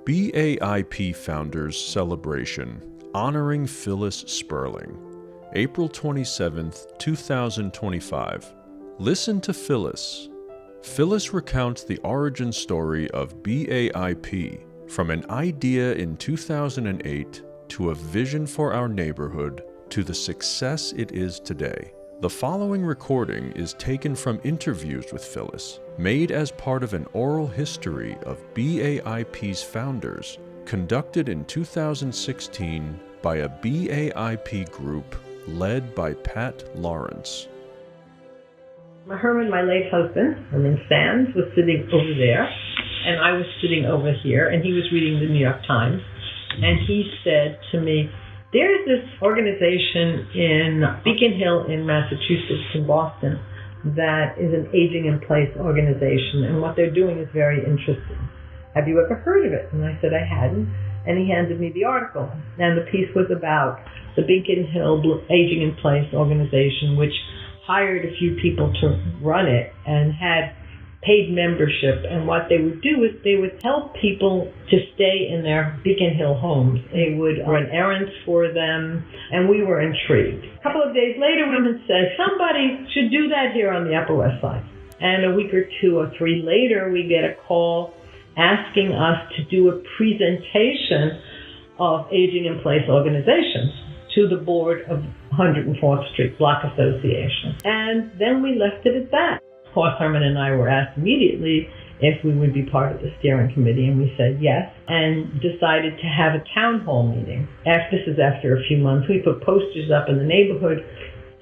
BAiP Founders Celebration Honoring Phyllis Sperling, April 27, 2025. Listen to Phyllis. Phyllis recounts the origin story of BAiP, from an idea in 2008 to a vision for our neighborhood to the success it is today. The following recording is taken from interviews with Phyllis, made as part of an oral history of BAiP's founders, conducted in 2016 by a BAiP group led by Pat Lawrence. Herman, my late husband, Herman Sands, was sitting over there, and I was sitting over here, and he was reading the New York Times, and he said to me, "There's this organization in Beacon Hill in Massachusetts, in Boston, that is an aging in place organization, and what they're doing is very interesting. Have you ever heard of it?" And I said I hadn't, and he handed me the article, and the piece was about the Beacon Hill Aging in Place organization, which hired a few people to run it and had paid membership, and what they would do is they would help people to stay in their Beacon Hill homes. They would run errands for them, and we were intrigued. A couple of days later, women said, somebody should do that here on the Upper West Side. And a week or two or three later, we get a call asking us to do a presentation of aging in place organizations to the board of 104th Street Block Association. And then we left it at that. Of course, Herman and I were asked immediately if we would be part of the steering committee, and we said yes, and decided to have a town hall meeting. This is after a few months. We put posters up in the neighborhood,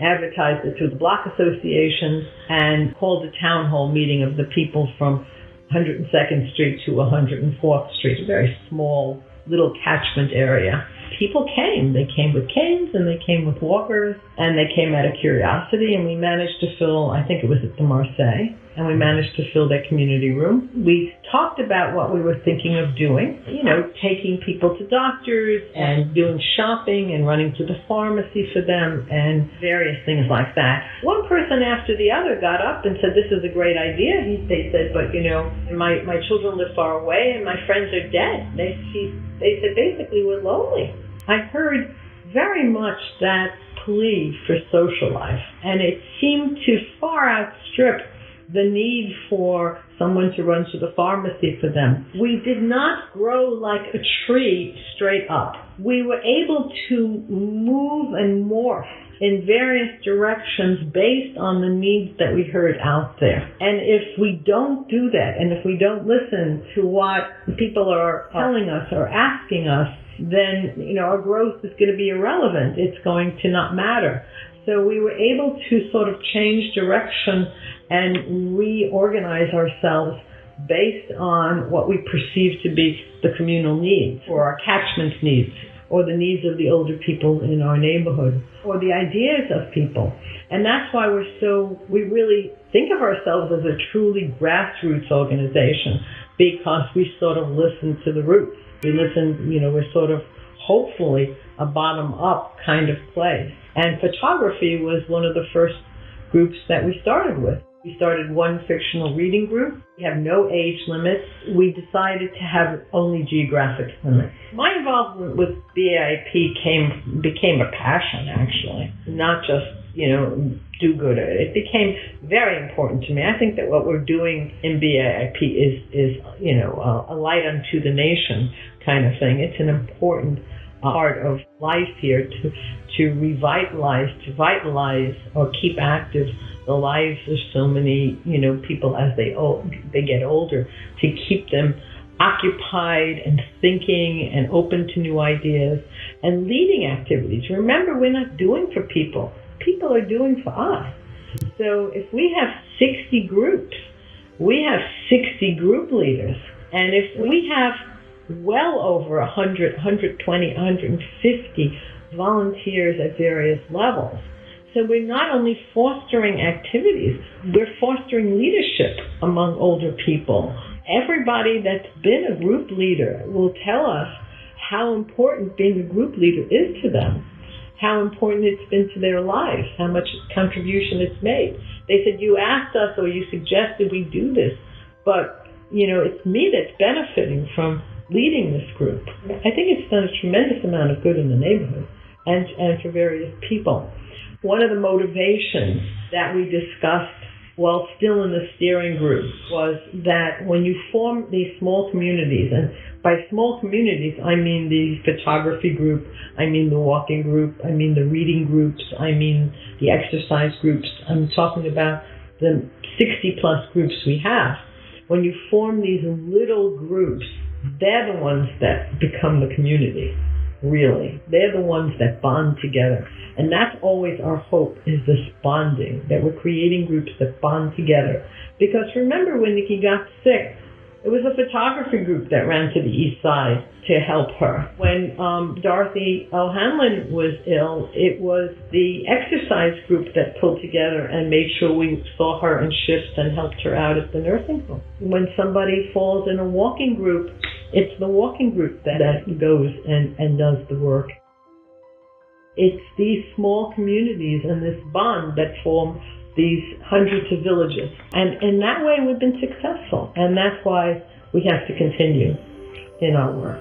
advertised it through the block associations, and called a town hall meeting of the people from 102nd Street to 104th Street, a very small little catchment area. People came. They came with canes, and they came with walkers, and they came out of curiosity, and we managed to fill, I think it was at the Marseille, and we managed to fill their community room. We talked about what we were thinking of doing, taking people to doctors and doing shopping and running to the pharmacy for them and various things like that. One person after the other got up and said, "This is a great idea." They said, "But, my children live far away and my friends are dead." They said, basically, we're lonely. I heard very much that plea for social life, and it seemed to far outstrip the need for someone to run to the pharmacy for them. We did not grow like a tree straight up. We were able to move and morph in various directions based on the needs that we heard out there. And if we don't do that, and if we don't listen to what people are telling us or asking us, then our growth is going to be irrelevant. It's going to not matter. So we were able to sort of change direction and reorganize ourselves based on what we perceive to be the communal needs, or our catchment needs, or the needs of the older people in our neighborhood, or the ideas of people. And that's why we really think of ourselves as a truly grassroots organization, because we sort of listen to the roots. We listen, we're sort of hopefully a bottom-up kind of place. And photography was one of the first groups that we started with. We started one fictional reading group. We have no age limits. We decided to have only geographic limits. My involvement with BAiP became a passion, actually, not just, do-gooder. It became very important to me. I think that what we're doing in BAiP is a light unto the nation kind of thing. It's an important part of life here to revitalize, to vitalize or keep active the lives of so many, people as they get older, to keep them occupied and thinking and open to new ideas and leading activities. Remember, we're not doing for people. People are doing for us. So if we have 60 groups, we have 60 group leaders. And if we have well over 100, 120, 150 volunteers at various levels, so we're not only fostering activities, we're fostering leadership among older people. Everybody that's been a group leader will tell us how important being a group leader is to them, how important it's been to their lives, how much contribution it's made. They said, "You asked us or you suggested we do this, but it's me that's benefiting from leading this group. I think it's done a tremendous amount of good in the neighborhood and for various people. One of the motivations that we discussed while still in the steering group was that when you form these small communities, and by small communities I mean the photography group, I mean the walking group, I mean the reading groups, I mean the exercise groups, I'm talking about the 60 plus groups we have. When you form these little groups, they're the ones that become the community. Really, they're the ones that bond together, and that's always our hope, is this bonding, that we're creating groups that bond together. Because remember, when Nikki got sick, it was a photography group that ran to the east side to help her. When Dorothy O'Hanlon was ill, it was the exercise group that pulled together and made sure we saw her in shifts and helped her out at the nursing home. When somebody falls in a walking group, it's the walking group that goes and does the work. It's these small communities and this bond that form these hundreds of villages. And in that way, we've been successful. And that's why we have to continue in our work.